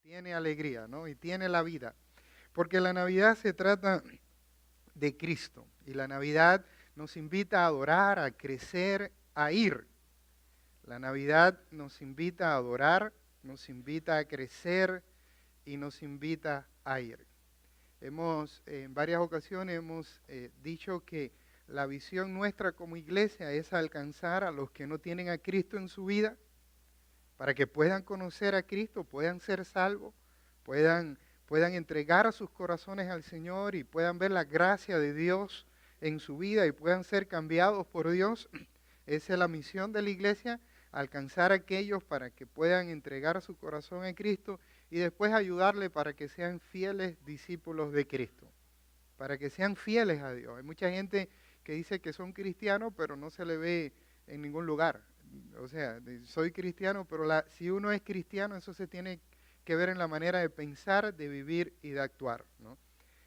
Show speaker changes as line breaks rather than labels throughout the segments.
tiene alegría, ¿no? Y tiene la vida. Porque la Navidad se trata de Cristo. Y la Navidad nos invita a adorar, a crecer, a ir. La Navidad nos invita a adorar, nos invita a crecer y nos invita a ir. En varias ocasiones hemos dicho que la visión nuestra como iglesia es alcanzar a los que no tienen a Cristo en su vida, para que puedan conocer a Cristo, puedan ser salvos, puedan entregar sus corazones al Señor y puedan ver la gracia de Dios en su vida y puedan ser cambiados por Dios. Esa es la misión de la iglesia, alcanzar a aquellos para que puedan entregar su corazón a Cristo y después ayudarle para que sean fieles discípulos de Cristo, para que sean fieles a Dios. Hay mucha gente que dice que son cristianos, pero no se le ve en ningún lugar. O sea, soy cristiano, pero si uno es cristiano, eso se tiene que ver en la manera de pensar, de vivir y de actuar, ¿no?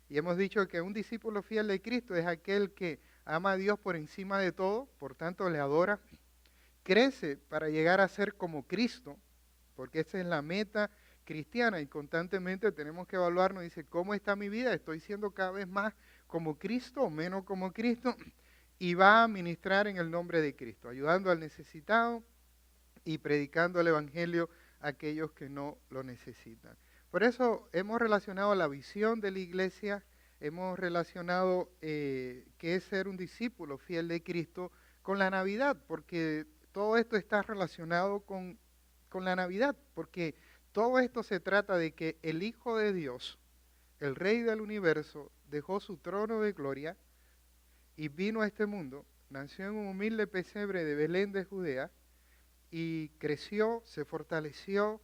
Y hemos dicho que un discípulo fiel de Cristo es aquel que ama a Dios por encima de todo, por tanto le adora, crece para llegar a ser como Cristo, porque esa es la meta cristiana y constantemente tenemos que evaluarnos, dice, ¿cómo está mi vida? ¿Estoy siendo cada vez más como Cristo o menos como Cristo? Y va a ministrar en el nombre de Cristo, ayudando al necesitado y predicando el Evangelio a aquellos que no lo necesitan. Por eso hemos relacionado la visión de la iglesia, hemos relacionado qué es ser un discípulo fiel de Cristo con la Navidad, porque todo esto está relacionado con la Navidad, porque todo esto se trata de que el Hijo de Dios, el Rey del universo, dejó su trono de gloria y vino a este mundo, nació en un humilde pesebre de Belén de Judea y creció, se fortaleció,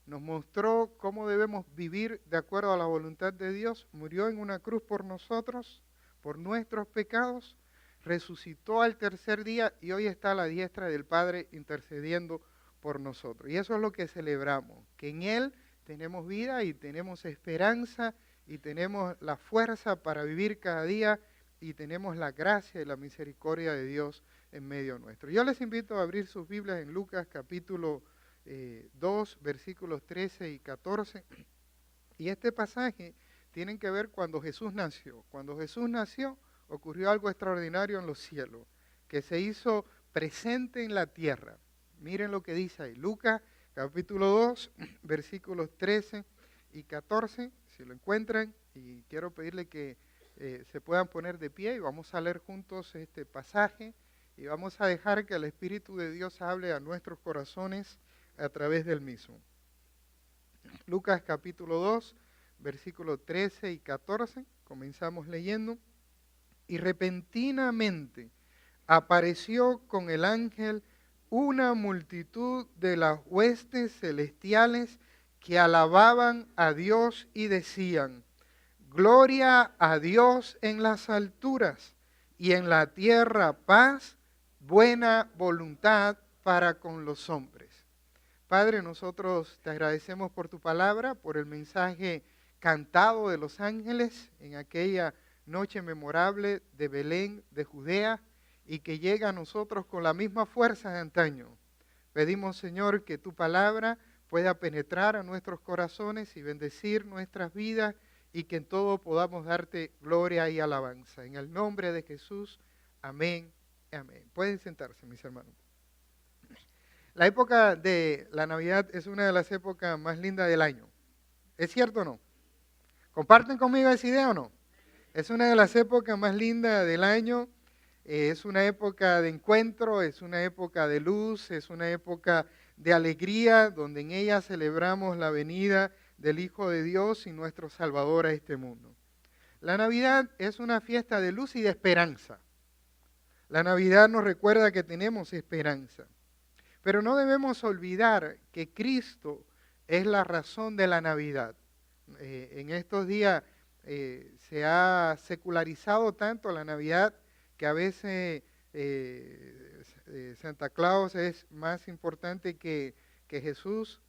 nos mostró cómo debemos vivir de acuerdo a la voluntad de Dios, murió en una cruz por nosotros, por nuestros pecados, resucitó al tercer día y hoy está a la diestra del Padre intercediendo por nosotros. Y eso es lo que celebramos, que en Él tenemos vida y tenemos esperanza y tenemos la fuerza para vivir cada día y tenemos la gracia y la misericordia de Dios en medio nuestro. Yo les invito a abrir sus Biblias en Lucas capítulo 2, versículos 13 y 14. Y este pasaje tiene que ver cuando Jesús nació. Cuando Jesús nació ocurrió algo extraordinario en los cielos, que se hizo presente en la tierra. Miren lo que dice ahí, Lucas capítulo 2, versículos 13 y 14, si lo encuentran, y quiero pedirle que se puedan poner de pie y vamos a leer juntos este pasaje y vamos a dejar que el Espíritu de Dios hable a nuestros corazones a través del mismo. Lucas capítulo 2, versículos 13 y 14, comenzamos leyendo. Y repentinamente apareció con el ángel una multitud de las huestes celestiales que alababan a Dios y decían: Gloria a Dios en las alturas y en la tierra paz, buena voluntad para con los hombres. Padre, nosotros te agradecemos por tu palabra, por el mensaje cantado de los ángeles en aquella noche memorable de Belén, de Judea, y que llega a nosotros con la misma fuerza de antaño. Pedimos, Señor, que tu palabra pueda penetrar a nuestros corazones y bendecir nuestras vidas y que en todo podamos darte gloria y alabanza. En el nombre de Jesús, amén, amén. Pueden sentarse, mis hermanos. La época de la Navidad es una de las épocas más lindas del año. ¿Es cierto o no? ¿Comparten conmigo esa idea o no? Es una de las épocas más lindas del año. Es una época de encuentro, es una época de luz, es una época de alegría, donde en ella celebramos la venida del Hijo de Dios y nuestro Salvador a este mundo. La Navidad es una fiesta de luz y de esperanza. La Navidad nos recuerda que tenemos esperanza. Pero no debemos olvidar que Cristo es la razón de la Navidad. En estos días se ha secularizado tanto la Navidad que a veces Santa Claus es más importante que Jesús.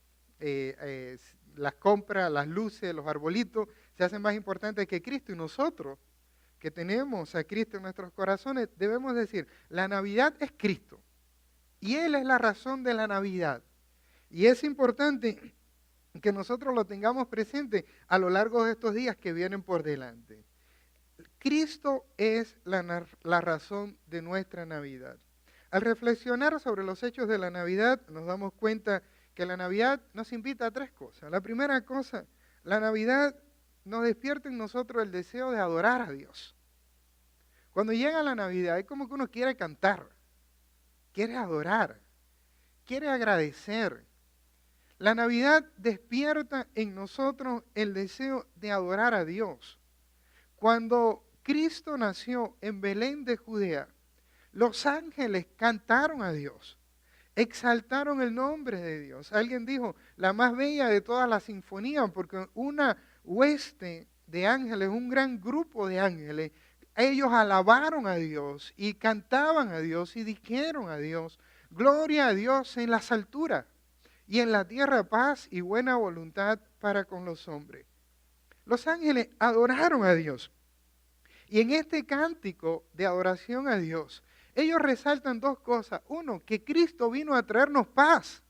Las compras, las luces, los arbolitos se hacen más importantes que Cristo. Y nosotros, que tenemos a Cristo en nuestros corazones, debemos decir, la Navidad es Cristo. Y Él es la razón de la Navidad. Y es importante que nosotros lo tengamos presente a lo largo de estos días que vienen por delante. Cristo es la razón de nuestra Navidad. Al reflexionar sobre los hechos de la Navidad, nos damos cuenta que la Navidad nos invita a tres cosas. La primera cosa, la Navidad nos despierta en nosotros el deseo de adorar a Dios. Cuando llega la Navidad, es como que uno quiere cantar, quiere adorar, quiere agradecer. La Navidad despierta en nosotros el deseo de adorar a Dios. Cuando Cristo nació en Belén de Judea, los ángeles cantaron a Dios, exaltaron el nombre de Dios. Alguien dijo, la más bella de todas las sinfonías, porque una hueste de ángeles, un gran grupo de ángeles, ellos alabaron a Dios y cantaban a Dios y dijeron a Dios, gloria a Dios en las alturas y en la tierra paz y buena voluntad para con los hombres. Los ángeles adoraron a Dios. Y en este cántico de adoración a Dios, ellos resaltan dos cosas. Uno, que Cristo vino a traernos paz.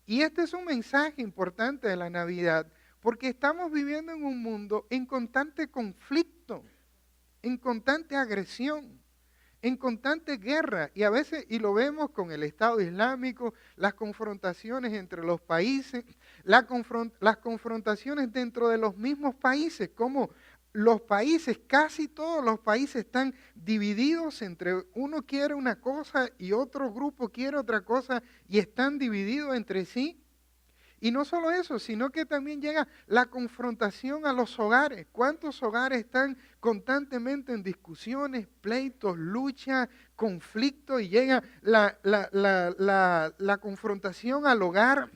Y este es un mensaje importante de la Navidad, porque estamos viviendo en un mundo en constante conflicto, en constante agresión, en constante guerra. Y a veces, y lo vemos con el Estado Islámico, las confrontaciones entre los países, las confrontaciones dentro de los mismos países, como los países, casi todos los países están divididos entre uno quiere una cosa y otro grupo quiere otra cosa y están divididos entre sí. Y no solo eso, sino que también llega la confrontación a los hogares. ¿Cuántos hogares están constantemente en discusiones, pleitos, luchas, conflictos y llega la confrontación al hogar?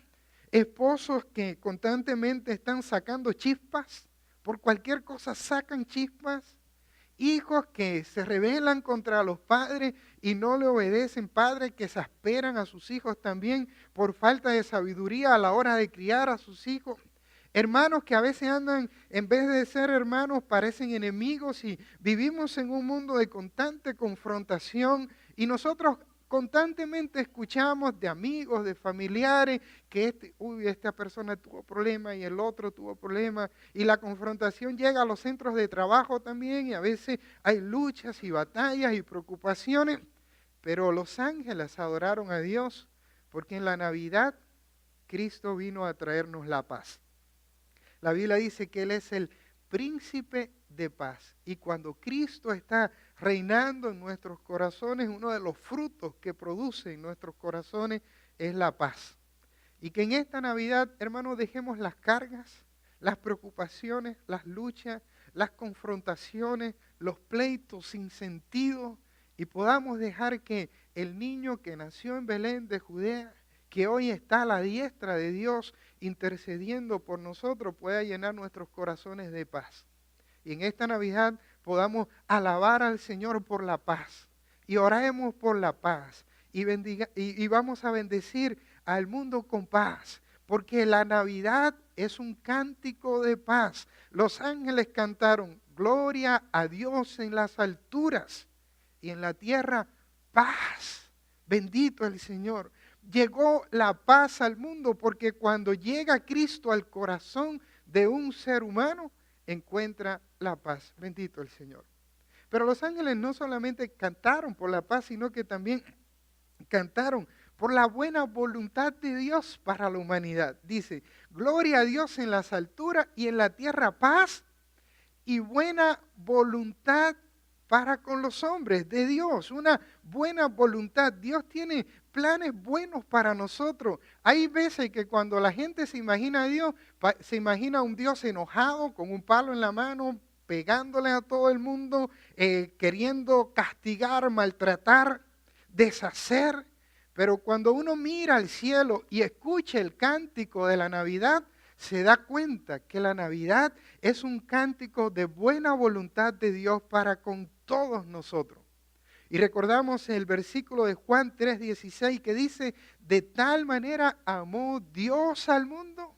Esposos que constantemente están sacando chispas. Por cualquier cosa sacan chispas. Hijos que se rebelan contra los padres y no le obedecen. Padres que exasperan a sus hijos también por falta de sabiduría a la hora de criar a sus hijos. Hermanos que a veces andan, en vez de ser hermanos, parecen enemigos y vivimos en un mundo de constante confrontación y nosotros constantemente escuchamos de amigos, de familiares, que esta persona tuvo problemas y el otro tuvo problemas. Y la confrontación llega a los centros de trabajo también y a veces hay luchas y batallas y preocupaciones. Pero los ángeles adoraron a Dios porque en la Navidad Cristo vino a traernos la paz. La Biblia dice que Él es el príncipe de paz. Y cuando Cristo está reinando en nuestros corazones, uno de los frutos que produce en nuestros corazones es la paz. Y que en esta Navidad, hermanos, dejemos las cargas, las preocupaciones, las luchas, las confrontaciones, los pleitos sin sentido y podamos dejar que el niño que nació en Belén de Judea, que hoy está a la diestra de Dios intercediendo por nosotros, pueda llenar nuestros corazones de paz. Y en esta Navidad podamos alabar al Señor por la paz. Y oremos por la paz. Y vamos a bendecir al mundo con paz. Porque la Navidad es un cántico de paz. Los ángeles cantaron, gloria a Dios en las alturas. Y en la tierra, paz. Bendito el Señor. Llegó la paz al mundo porque cuando llega Cristo al corazón de un ser humano, encuentra la paz. Bendito el Señor. Pero los ángeles no solamente cantaron por la paz, sino que también cantaron por la buena voluntad de Dios para la humanidad. Dice, gloria a Dios en las alturas y en la tierra paz y buena voluntad para con los hombres de Dios, una buena voluntad. Dios tiene planes buenos para nosotros. Hay veces que cuando la gente se imagina a Dios, se imagina a un Dios enojado con un palo en la mano, pegándole a todo el mundo, queriendo castigar, maltratar, deshacer. Pero cuando uno mira al cielo y escucha el cántico de la Navidad, se da cuenta que la Navidad es un cántico de buena voluntad de Dios para con todos nosotros. Y recordamos el versículo de Juan 3:16 que dice, de tal manera amó Dios al mundo,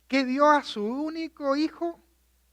que dio a su único Hijo,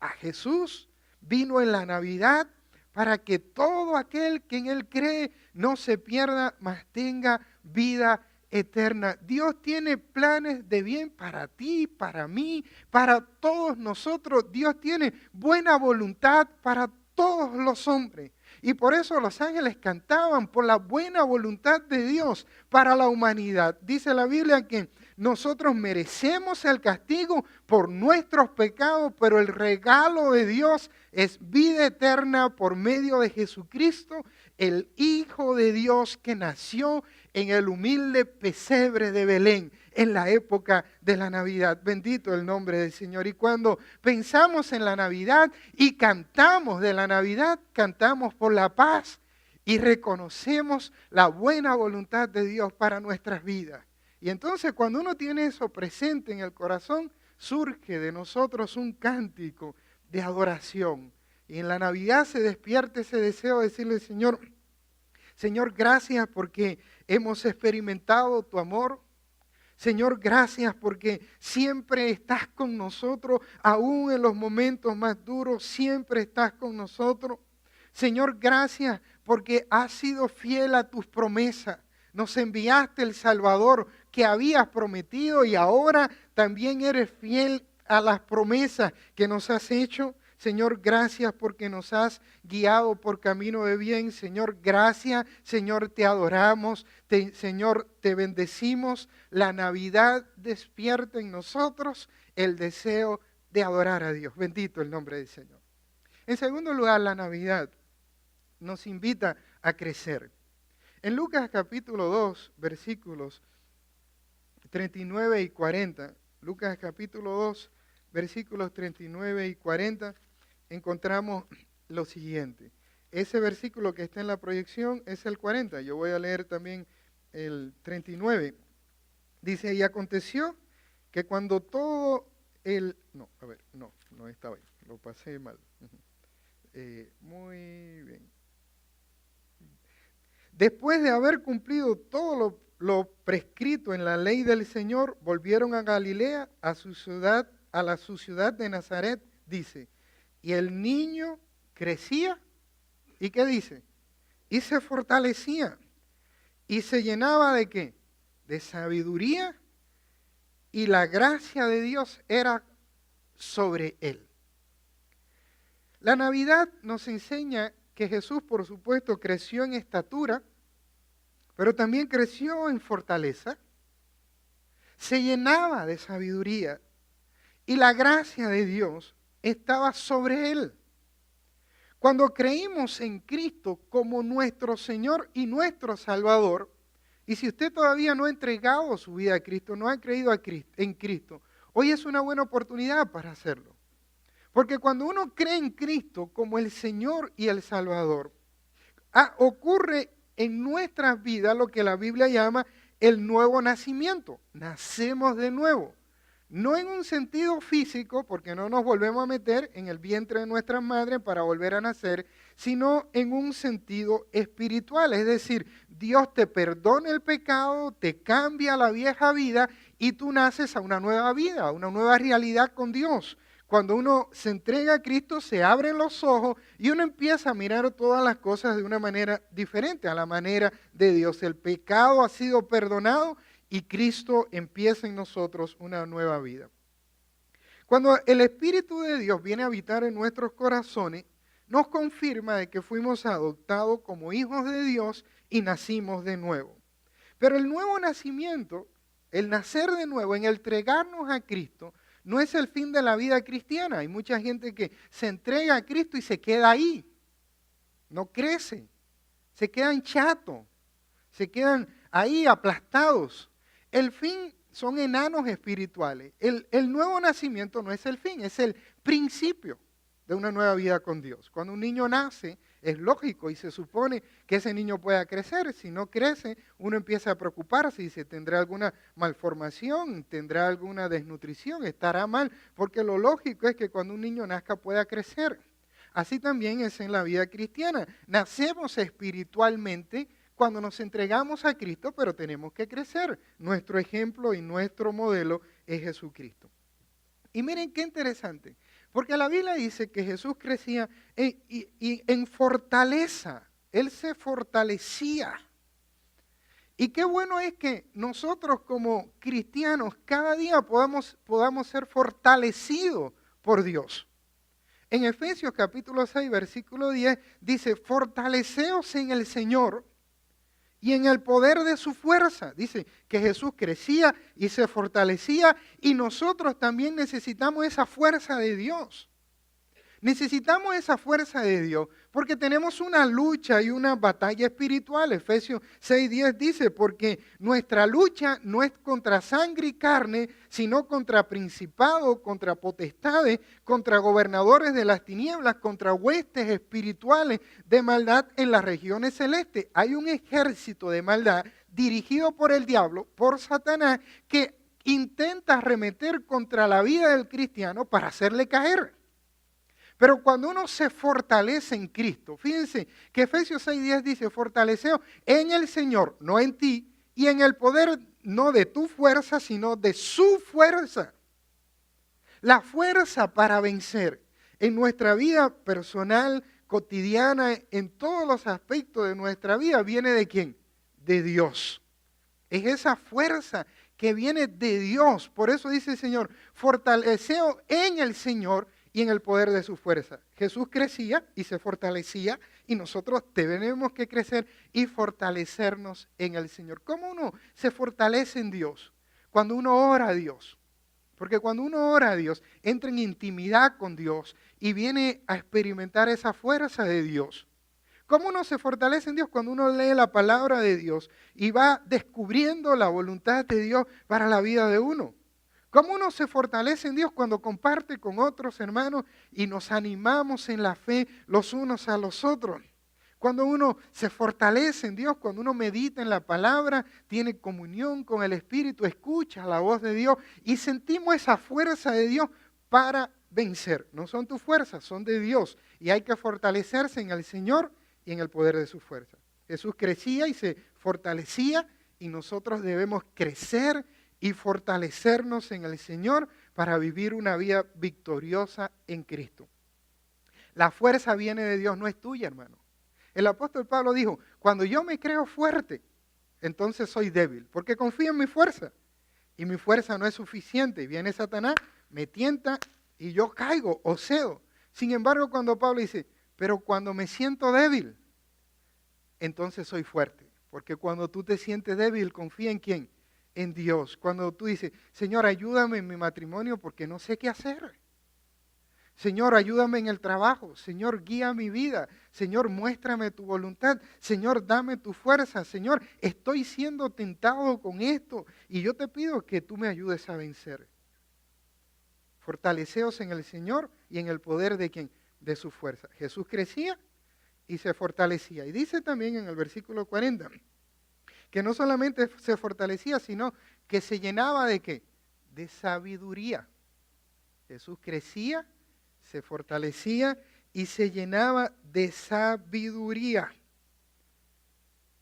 a Jesús, vino en la Navidad para que todo aquel que en Él cree no se pierda, mas tenga vida eterna. Dios tiene planes de bien para ti, para mí, para todos nosotros. Dios tiene buena voluntad para todos los hombres. Y por eso los ángeles cantaban por la buena voluntad de Dios para la humanidad. Dice la Biblia que nosotros merecemos el castigo por nuestros pecados, pero el regalo de Dios es vida eterna por medio de Jesucristo, el Hijo de Dios que nació en el humilde pesebre de Belén en la época de la Navidad. Bendito el nombre del Señor. Y cuando pensamos en la Navidad y cantamos de la Navidad, cantamos por la paz y reconocemos la buena voluntad de Dios para nuestras vidas. Y entonces cuando uno tiene eso presente en el corazón, surge de nosotros un cántico de adoración. Y en la Navidad se despierta ese deseo de decirle, Señor, gracias porque hemos experimentado tu amor. Señor, gracias porque siempre estás con nosotros, aún en los momentos más duros, siempre estás con nosotros. Señor, gracias porque has sido fiel a tus promesas. Nos enviaste el Salvador que habías prometido y ahora también eres fiel a las promesas que nos has hecho. Señor, gracias porque nos has guiado por camino de bien. Señor, gracias. Señor, te adoramos. Señor, te bendecimos. La Navidad despierta en nosotros el deseo de adorar a Dios. Bendito el nombre del Señor. En segundo lugar, la Navidad nos invita a crecer. En Lucas capítulo 2, versículos 39 y 40, Lucas capítulo 2, versículos 39 y 40, encontramos lo siguiente. Ese versículo que está en la proyección es el 40. Yo voy a leer también el 39. Dice, y aconteció que cuando todo el... No estaba ahí, lo pasé mal. Muy bien. Después de haber cumplido todo lo prescrito en la ley del Señor, volvieron a Galilea, a su ciudad de Nazaret, dice. Y el niño crecía, ¿y qué dice? Y se fortalecía, y se llenaba ¿de qué? De sabiduría, y la gracia de Dios era sobre él. La Navidad nos enseña que Jesús, por supuesto, creció en estatura, pero también creció en fortaleza, se llenaba de sabiduría, y la gracia de Dios estaba sobre él. Cuando creímos en Cristo como nuestro Señor y nuestro Salvador, y si usted todavía no ha entregado su vida a Cristo, no ha creído en Cristo, hoy es una buena oportunidad para hacerlo. Porque cuando uno cree en Cristo como el Señor y el Salvador, ocurre en nuestras vidas lo que la Biblia llama el nuevo nacimiento. Nacemos de nuevo. No en un sentido físico, porque no nos volvemos a meter en el vientre de nuestra madre para volver a nacer, sino en un sentido espiritual. Es decir, Dios te perdona el pecado, te cambia la vieja vida y tú naces a una nueva vida, a una nueva realidad con Dios. Cuando uno se entrega a Cristo, se abren los ojos y uno empieza a mirar todas las cosas de una manera diferente, a la manera de Dios. El pecado ha sido perdonado y Cristo empieza en nosotros una nueva vida. Cuando el Espíritu de Dios viene a habitar en nuestros corazones, nos confirma de que fuimos adoptados como hijos de Dios y nacimos de nuevo. Pero el nuevo nacimiento, el nacer de nuevo, en el entregarnos a Cristo, no es el fin de la vida cristiana. Hay mucha gente que se entrega a Cristo y se queda ahí. No crece. Se quedan chatos. Se quedan ahí aplastados. El fin son enanos espirituales. El nuevo nacimiento no es el fin, es el principio de una nueva vida con Dios. Cuando un niño nace, es lógico y se supone que ese niño pueda crecer. Si no crece, uno empieza a preocuparse y se tendrá alguna malformación, tendrá alguna desnutrición, estará mal, porque lo lógico es que cuando un niño nazca pueda crecer. Así también es en la vida cristiana. Nacemos espiritualmente cuando nos entregamos a Cristo, pero tenemos que crecer. Nuestro ejemplo y nuestro modelo es Jesucristo. Y miren qué interesante. Porque la Biblia dice que Jesús crecía en fortaleza. Él se fortalecía. Y qué bueno es que nosotros como cristianos cada día podamos ser fortalecidos por Dios. En Efesios capítulo 6, versículo 10, dice, fortaleceos en el Señor y en el poder de su fuerza. Dice que Jesús crecía y se fortalecía y nosotros también necesitamos esa fuerza de Dios. Necesitamos esa fuerza de Dios porque tenemos una lucha y una batalla espiritual. Efesios 6:10 dice, porque nuestra lucha no es contra sangre y carne, sino contra principados, contra potestades, contra gobernadores de las tinieblas, contra huestes espirituales de maldad en las regiones celestes. Hay un ejército de maldad dirigido por el diablo, por Satanás, que intenta arremeter contra la vida del cristiano para hacerle caer. Pero cuando uno se fortalece en Cristo, fíjense que Efesios 6:10 dice, fortaleceos en el Señor, no en ti, y en el poder no de tu fuerza, sino de su fuerza. La fuerza para vencer en nuestra vida personal, cotidiana, en todos los aspectos de nuestra vida, viene ¿de quién? De Dios. Es esa fuerza que viene de Dios. Por eso dice el Señor, fortaleceos en el Señor y en el poder de su fuerza. Jesús crecía y se fortalecía y nosotros tenemos que crecer y fortalecernos en el Señor. ¿Cómo uno se fortalece en Dios? Cuando uno ora a Dios. Porque cuando uno ora a Dios, entra en intimidad con Dios y viene a experimentar esa fuerza de Dios. ¿Cómo uno se fortalece en Dios? Cuando uno lee la palabra de Dios y va descubriendo la voluntad de Dios para la vida de uno. ¿Cómo uno se fortalece en Dios? Cuando comparte con otros hermanos y nos animamos en la fe los unos a los otros. Cuando uno se fortalece en Dios, cuando uno medita en la palabra, tiene comunión con el Espíritu, escucha la voz de Dios y sentimos esa fuerza de Dios para vencer. No son tus fuerzas, son de Dios y hay que fortalecerse en el Señor y en el poder de su fuerza. Jesús crecía y se fortalecía y nosotros debemos crecer y fortalecernos en el Señor para vivir una vida victoriosa en Cristo. La fuerza viene de Dios, no es tuya, hermano. El apóstol Pablo dijo, cuando yo me creo fuerte, entonces soy débil, porque confío en mi fuerza. Y mi fuerza no es suficiente. Y viene Satanás, me tienta y yo caigo o cedo. Sin embargo, cuando Pablo dice, pero cuando me siento débil, entonces soy fuerte. Porque cuando tú te sientes débil, confía en ¿quién? En Dios. Cuando tú dices, Señor, ayúdame en mi matrimonio porque no sé qué hacer. Señor, ayúdame en el trabajo. Señor, guía mi vida. Señor, muéstrame tu voluntad. Señor, dame tu fuerza. Señor, estoy siendo tentado con esto y yo te pido que tú me ayudes a vencer. Fortaleceos en el Señor y en el poder de ¿quién? De su fuerza. Jesús crecía y se fortalecía. Y dice también en el versículo 40 que no solamente se fortalecía, sino que se llenaba de ¿qué? De sabiduría. Jesús crecía, se fortalecía y se llenaba de sabiduría.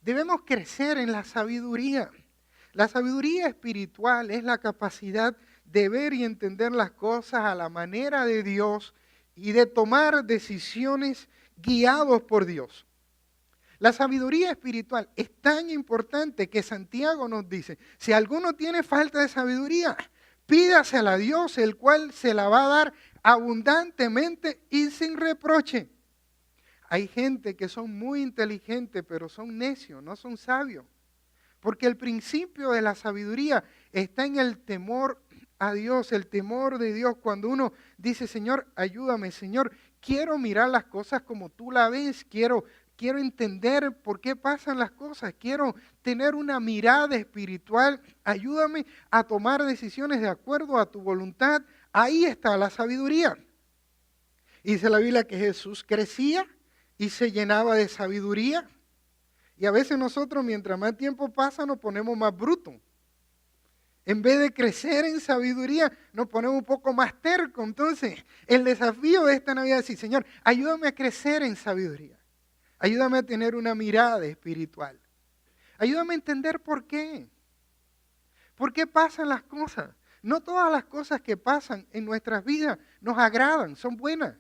Debemos crecer en la sabiduría. La sabiduría espiritual es la capacidad de ver y entender las cosas a la manera de Dios y de tomar decisiones guiados por Dios. La sabiduría espiritual es tan importante que Santiago nos dice, si alguno tiene falta de sabiduría, pídasela a Dios, el cual se la va a dar abundantemente y sin reproche. Hay gente que son muy inteligentes, pero son necios, no son sabios. Porque el principio de la sabiduría está en el temor a Dios, el temor de Dios. Cuando uno dice, Señor, ayúdame, Señor, quiero mirar las cosas como tú la ves, quiero entender por qué pasan las cosas, quiero tener una mirada espiritual, ayúdame a tomar decisiones de acuerdo a tu voluntad. Ahí está la sabiduría. Y dice la Biblia que Jesús crecía y se llenaba de sabiduría. Y a veces nosotros, mientras más tiempo pasa, nos ponemos más brutos. En vez de crecer en sabiduría, nos ponemos un poco más tercos. Entonces, el desafío de esta Navidad es decir, Señor, ayúdame a crecer en sabiduría. Ayúdame a tener una mirada espiritual. Ayúdame a entender por qué. ¿Por qué pasan las cosas? No todas las cosas que pasan en nuestras vidas nos agradan, son buenas.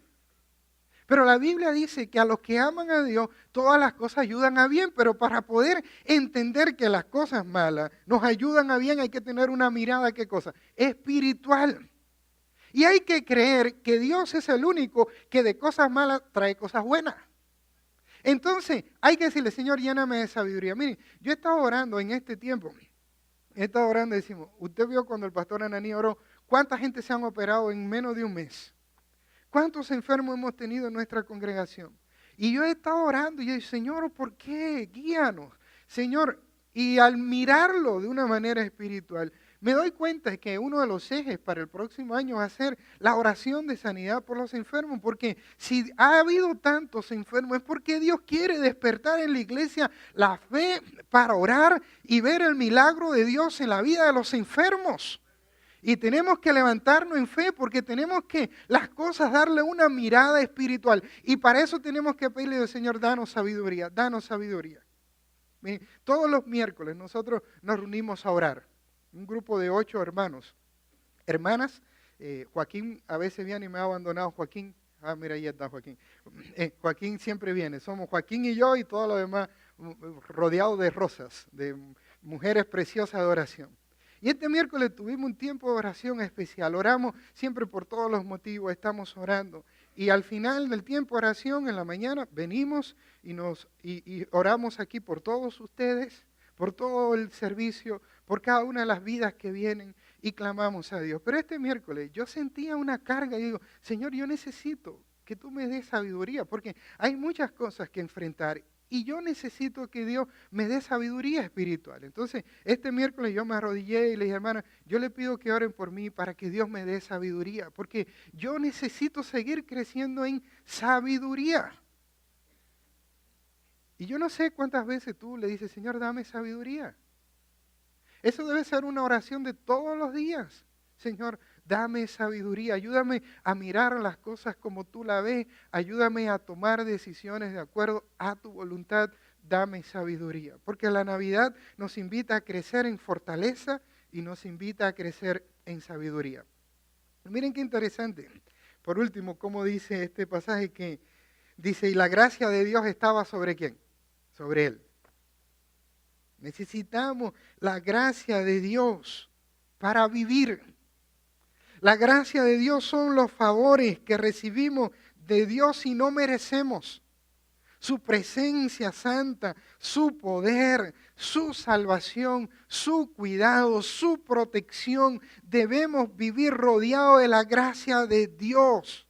Pero la Biblia dice que a los que aman a Dios, todas las cosas ayudan a bien, pero para poder entender que las cosas malas nos ayudan a bien, hay que tener una mirada, ¿qué cosa? Espiritual. Y hay que creer que Dios es el único que de cosas malas trae cosas buenas. Entonces, hay que decirle, Señor, lléname de sabiduría. Miren, yo he estado orando en este tiempo. He estado orando y decimos, usted vio cuando el pastor Ananí oró, ¿cuánta gente se han operado en menos de un mes? ¿Cuántos enfermos hemos tenido en nuestra congregación? Y yo he estado orando y yo digo, Señor, ¿por qué? Guíanos. Señor, y al mirarlo de una manera espiritual, me doy cuenta que uno de los ejes para el próximo año va a ser la oración de sanidad por los enfermos, porque si ha habido tantos enfermos es porque Dios quiere despertar en la iglesia la fe para orar y ver el milagro de Dios en la vida de los enfermos. Y tenemos que levantarnos en fe porque tenemos que las cosas darle una mirada espiritual. Y para eso tenemos que pedirle al Señor, danos sabiduría, danos sabiduría. Miren, todos los miércoles nosotros nos reunimos a orar. Un grupo de 8 hermanos, hermanas. Joaquín a veces viene y me ha abandonado. Joaquín, mira, ahí está Joaquín. Joaquín siempre viene. Somos Joaquín y yo y todos los demás rodeados de rosas, de mujeres preciosas de oración. Y este miércoles tuvimos un tiempo de oración especial. Oramos siempre por todos los motivos, estamos orando. Y al final del tiempo de oración, en la mañana, venimos y oramos aquí por todos ustedes, por todo el servicio, por cada una de las vidas que vienen y clamamos a Dios. Pero este miércoles yo sentía una carga y digo, Señor, yo necesito que tú me des sabiduría, porque hay muchas cosas que enfrentar. Y yo necesito que Dios me dé sabiduría espiritual. Entonces, este miércoles yo me arrodillé y le dije, hermana, yo le pido que oren por mí para que Dios me dé sabiduría, porque yo necesito seguir creciendo en sabiduría. Y yo no sé cuántas veces tú le dices, Señor, dame sabiduría. Eso debe ser una oración de todos los días. Señor, dame sabiduría, ayúdame a mirar las cosas como tú la ves, ayúdame a tomar decisiones de acuerdo a tu voluntad, dame sabiduría. Porque la Navidad nos invita a crecer en fortaleza y nos invita a crecer en sabiduría. Miren qué interesante. Por último, cómo dice este pasaje que dice, y la gracia de Dios estaba ¿sobre quién? Sobre él. Necesitamos la gracia de Dios para vivir. La gracia de Dios son los favores que recibimos de Dios y no merecemos. Su presencia santa, su poder, su salvación, su cuidado, su protección. Debemos vivir rodeados de la gracia de Dios.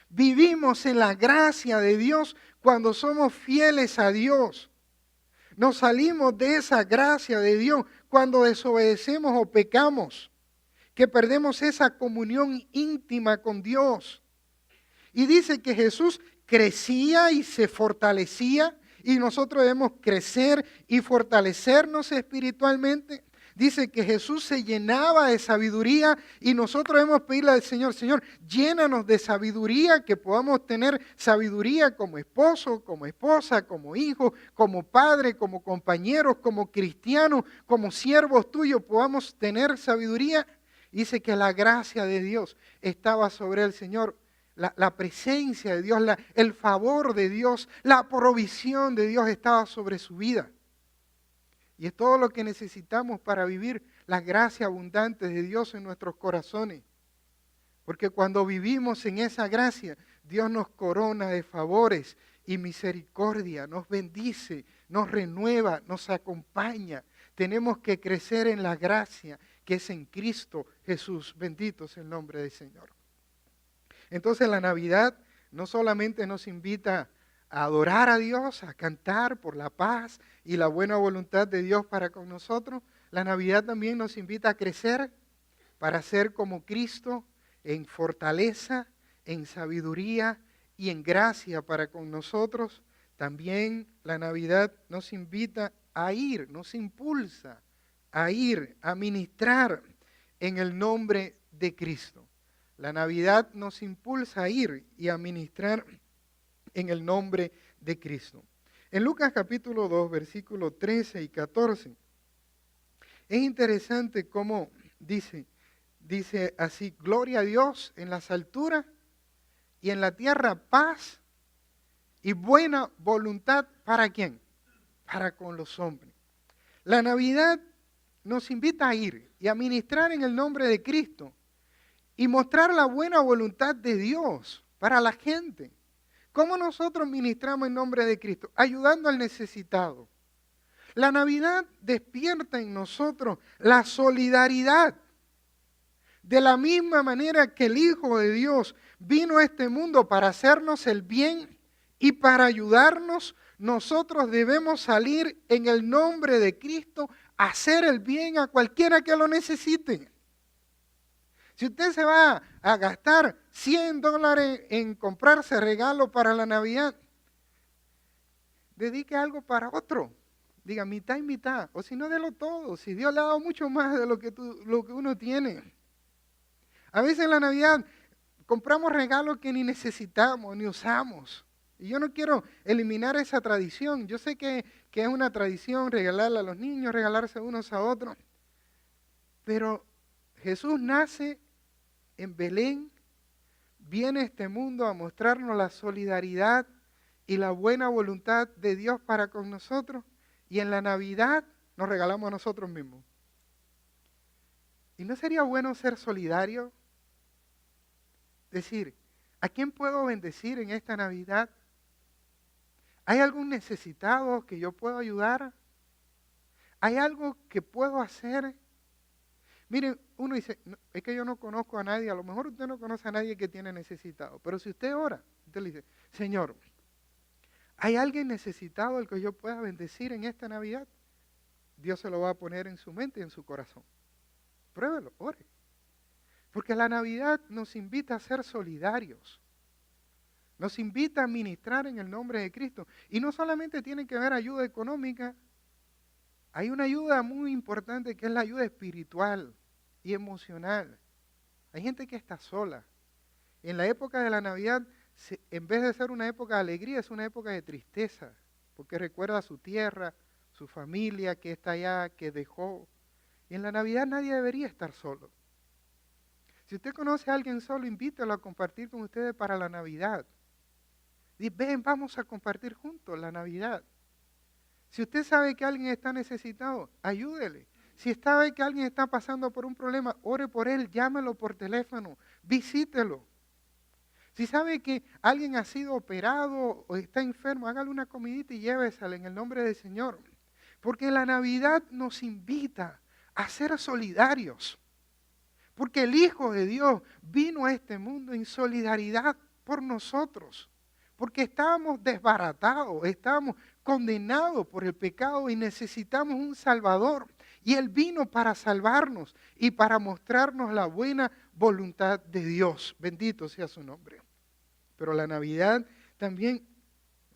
Vivimos en la gracia de Dios cuando somos fieles a Dios. Nos salimos de esa gracia de Dios cuando desobedecemos o pecamos, que perdemos esa comunión íntima con Dios. Y dice que Jesús crecía y se fortalecía y nosotros debemos crecer y fortalecernos espiritualmente. Dice que Jesús se llenaba de sabiduría y nosotros debemos pedirle al Señor, Señor, llénanos de sabiduría, que podamos tener sabiduría como esposo, como esposa, como hijo, como padre, como compañeros, como cristianos, como siervos tuyos, podamos tener sabiduría. Dice que la gracia de Dios estaba sobre el Señor, la presencia de Dios, el favor de Dios, la provisión de Dios estaba sobre su vida. Y es todo lo que necesitamos para vivir la gracia abundante de Dios en nuestros corazones. Porque cuando vivimos en esa gracia, Dios nos corona de favores y misericordia, nos bendice, nos renueva, nos acompaña. Tenemos que crecer en la gracia que es en Cristo Jesús. Bendito es el nombre del Señor. Entonces la Navidad no solamente nos invita a adorar a Dios, a cantar por la paz y la buena voluntad de Dios para con nosotros. La Navidad también nos invita a crecer para ser como Cristo en fortaleza, en sabiduría y en gracia para con nosotros. También la Navidad nos invita a ir, nos impulsa a ir, a ministrar en el nombre de Cristo. La Navidad nos impulsa a ir y a ministrar en el nombre de Cristo. En Lucas capítulo 2, versículos 13 y 14, es interesante cómo dice así, gloria a Dios en las alturas y en la tierra paz y buena voluntad. ¿Para quién? Para con los hombres. La Navidad nos invita a ir y a ministrar en el nombre de Cristo y mostrar la buena voluntad de Dios para la gente. ¿Cómo nosotros ministramos en nombre de Cristo? Ayudando al necesitado. La Navidad despierta en nosotros la solidaridad. De la misma manera que el Hijo de Dios vino a este mundo para hacernos el bien y para ayudarnos, nosotros debemos salir en el nombre de Cristo a hacer el bien a cualquiera que lo necesite. Si usted se va a gastar $100 en comprarse regalo para la Navidad, dedique algo para otro. Diga mitad y mitad, o si no, délo todo. Si Dios le ha dado mucho más de lo que uno tiene. A veces en la Navidad compramos regalos que ni necesitamos, ni usamos. Y yo no quiero eliminar esa tradición. Yo sé que es una tradición regalarle a los niños, regalarse unos a otros. Pero Jesús nace en Belén, viene a este mundo a mostrarnos la solidaridad y la buena voluntad de Dios para con nosotros. Y en la Navidad nos regalamos a nosotros mismos. ¿Y no sería bueno ser solidario? Decir, ¿a quién puedo bendecir en esta Navidad? ¿Hay algún necesitado que yo puedo ayudar? ¿Hay algo que puedo hacer? Miren, uno dice, no, es que yo no conozco a nadie, a lo mejor usted no conoce a nadie que tiene necesitado, pero si usted ora, usted le dice, Señor, ¿hay alguien necesitado al que yo pueda bendecir en esta Navidad? Dios se lo va a poner en su mente y en su corazón. Pruébelo, ore. Porque la Navidad nos invita a ser solidarios. Nos invita a ministrar en el nombre de Cristo. Y no solamente tiene que haber ayuda económica, hay una ayuda muy importante que es la ayuda espiritual y emocional. Hay gente que está sola. En la época de la Navidad, en vez de ser una época de alegría, es una época de tristeza, porque recuerda su tierra, su familia que está allá, que dejó. Y en la Navidad nadie debería estar solo. Si usted conoce a alguien solo, invítelo a compartir con ustedes para la Navidad. Dice, ven, vamos a compartir juntos la Navidad. Si usted sabe que alguien está necesitado, ayúdele. Si sabe que alguien está pasando por un problema, ore por él, llámelo por teléfono, visítelo. Si sabe que alguien ha sido operado o está enfermo, hágale una comidita y llévesela en el nombre del Señor. Porque la Navidad nos invita a ser solidarios. Porque el Hijo de Dios vino a este mundo en solidaridad por nosotros. Porque estábamos desbaratados, estábamos condenados por el pecado y necesitamos un Salvador. Y Él vino para salvarnos y para mostrarnos la buena voluntad de Dios. Bendito sea su nombre. Pero la Navidad también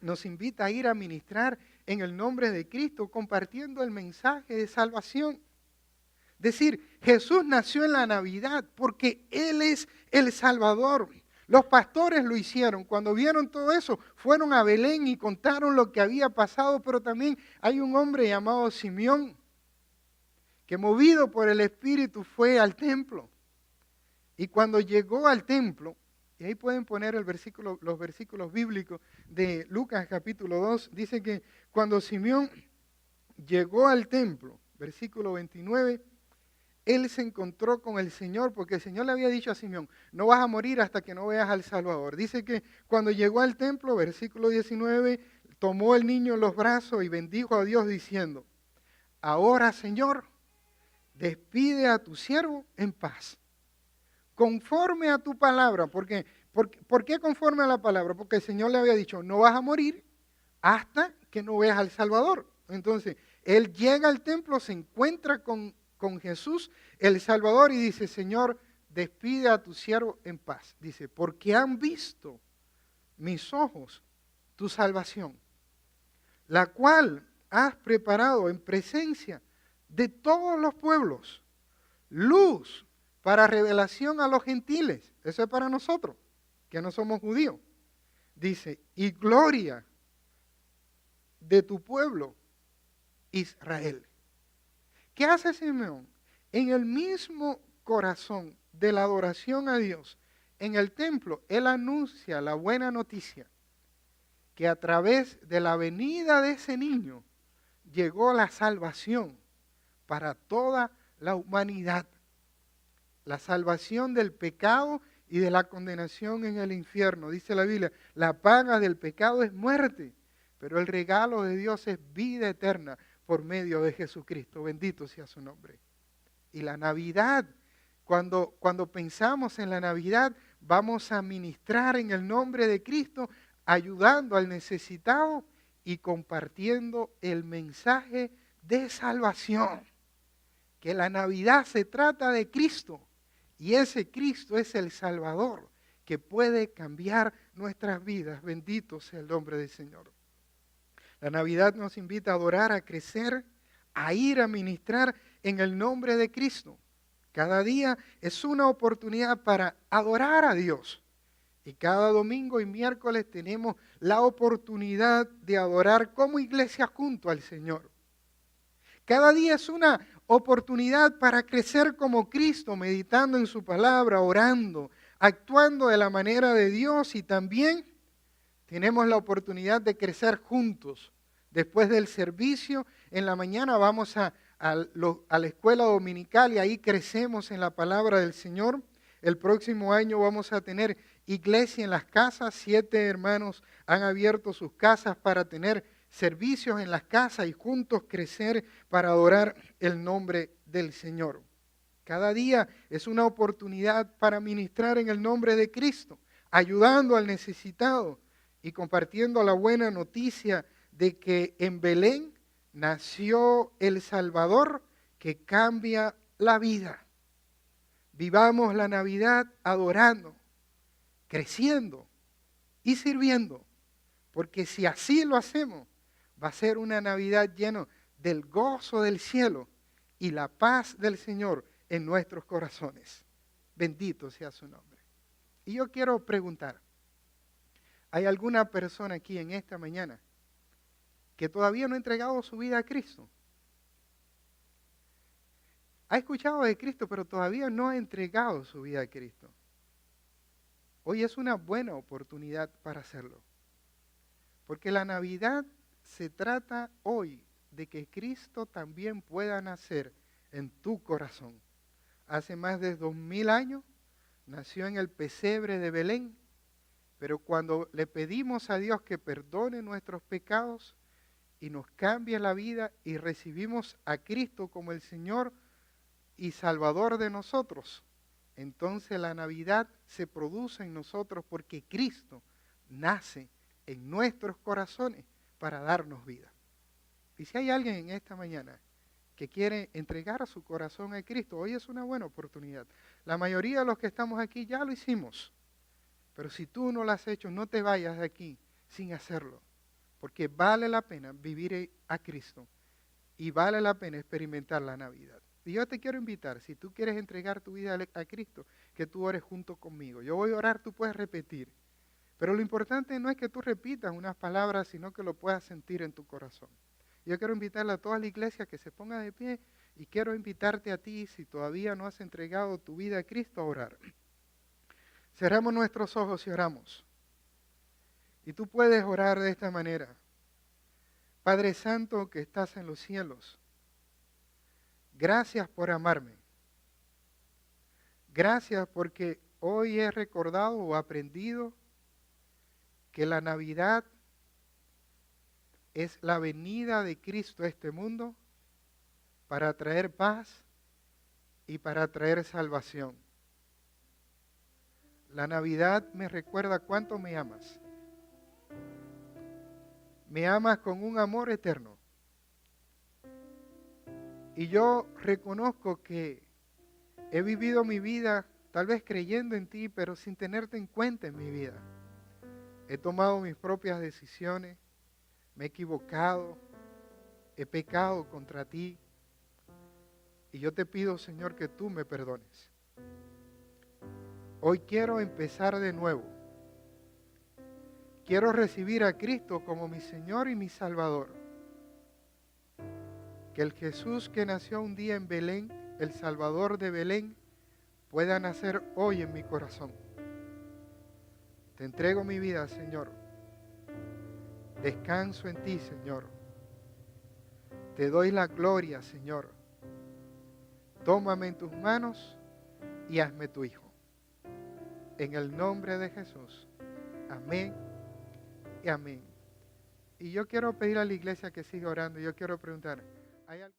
nos invita a ir a ministrar en el nombre de Cristo, compartiendo el mensaje de salvación. Decir, Jesús nació en la Navidad porque Él es el Salvador. Los pastores lo hicieron. Cuando vieron todo eso, fueron a Belén y contaron lo que había pasado, pero también hay un hombre llamado Simeón, que movido por el Espíritu fue al templo. Y cuando llegó al templo, y ahí pueden poner los versículos bíblicos de Lucas capítulo 2, dice que cuando Simeón llegó al templo, versículo 29, él se encontró con el Señor, porque el Señor le había dicho a Simeón, no vas a morir hasta que no veas al Salvador. Dice que cuando llegó al templo, versículo 19, tomó el niño en los brazos y bendijo a Dios diciendo, ahora Señor, despide a tu siervo en paz, conforme a tu palabra. ¿Por qué conforme a la palabra? Porque el Señor le había dicho, no vas a morir hasta que no veas al Salvador. Entonces, él llega al templo, se encuentra con Jesús, el Salvador, y dice, Señor, despide a tu siervo en paz. Dice, porque han visto mis ojos tu salvación, la cual has preparado en presencia de todos los pueblos, luz para revelación a los gentiles. Eso es para nosotros, que no somos judíos. Dice, y gloria de tu pueblo, Israel. ¿Qué hace Simeón? En el mismo corazón de la adoración a Dios, en el templo, Él anuncia la buena noticia, que a través de la venida de ese niño llegó la salvación para toda la humanidad. La salvación del pecado y de la condenación en el infierno. Dice la Biblia, la paga del pecado es muerte, pero el regalo de Dios es vida eterna por medio de Jesucristo. Bendito sea su nombre. Y la Navidad, cuando pensamos en la Navidad, vamos a ministrar en el nombre de Cristo, ayudando al necesitado y compartiendo el mensaje de salvación. Que la Navidad se trata de Cristo y ese Cristo es el Salvador que puede cambiar nuestras vidas. Bendito sea el nombre del Señor. La Navidad nos invita a adorar, a crecer, a ir a ministrar en el nombre de Cristo. Cada día es una oportunidad para adorar a Dios. Y cada domingo y miércoles tenemos la oportunidad de adorar como iglesia junto al Señor. Cada día es una oportunidad para crecer como Cristo, meditando en su palabra, orando, actuando de la manera de Dios, y también tenemos la oportunidad de crecer juntos. Después del servicio, en la mañana vamos a la escuela dominical y ahí crecemos en la palabra del Señor. El próximo año vamos a tener iglesia en las casas. 7 hermanos han abierto sus casas para tener servicios en las casas y juntos crecer para adorar el nombre del Señor. Cada día es una oportunidad para ministrar en el nombre de Cristo, ayudando al necesitado y compartiendo la buena noticia de que en Belén nació el Salvador que cambia la vida. Vivamos la Navidad adorando, creciendo y sirviendo, porque si así lo hacemos, va a ser una Navidad llena del gozo del cielo y la paz del Señor en nuestros corazones. Bendito sea su nombre. Y yo quiero preguntar, ¿hay alguna persona aquí en esta mañana que todavía no ha entregado su vida a Cristo? Ha escuchado de Cristo, pero todavía no ha entregado su vida a Cristo. Hoy es una buena oportunidad para hacerlo. Porque la Navidad se trata hoy de que Cristo también pueda nacer en tu corazón. Hace más de 2000 años nació en el pesebre de Belén, pero cuando le pedimos a Dios que perdone nuestros pecados y nos cambie la vida y recibimos a Cristo como el Señor y Salvador de nosotros, entonces la Navidad se produce en nosotros porque Cristo nace en nuestros corazones para darnos vida. Y si hay alguien en esta mañana que quiere entregar su corazón a Cristo, hoy es una buena oportunidad. La mayoría de los que estamos aquí ya lo hicimos, pero si tú no lo has hecho, no te vayas de aquí sin hacerlo, porque vale la pena vivir a Cristo y vale la pena experimentar la Navidad. Y yo te quiero invitar, si tú quieres entregar tu vida a Cristo, que tú ores junto conmigo. Yo voy a orar, tú puedes repetir. Pero lo importante no es que tú repitas unas palabras, sino que lo puedas sentir en tu corazón. Yo quiero invitarle a toda la iglesia que se ponga de pie y quiero invitarte a ti, si todavía no has entregado tu vida a Cristo, a orar. Cerramos nuestros ojos y oramos. Y tú puedes orar de esta manera. Padre Santo que estás en los cielos, gracias por amarme. Gracias porque hoy he recordado o aprendido que la Navidad es la venida de Cristo a este mundo para traer paz y para traer salvación. La Navidad me recuerda cuánto me amas. Me amas con un amor eterno. Y yo reconozco que he vivido mi vida tal vez creyendo en ti, pero sin tenerte en cuenta en mi vida. He tomado mis propias decisiones, me he equivocado, he pecado contra ti. Y yo te pido, Señor, que tú me perdones. Hoy quiero empezar de nuevo. Quiero recibir a Cristo como mi Señor y mi Salvador. Que el Jesús que nació un día en Belén, el Salvador de Belén, pueda nacer hoy en mi corazón. Te entrego mi vida, Señor. Descanso en ti, Señor. Te doy la gloria, Señor. Tómame en tus manos y hazme tu hijo. En el nombre de Jesús. Amén y amén. Y yo quiero pedir a la iglesia que siga orando. Yo quiero preguntar, ¿hay algo?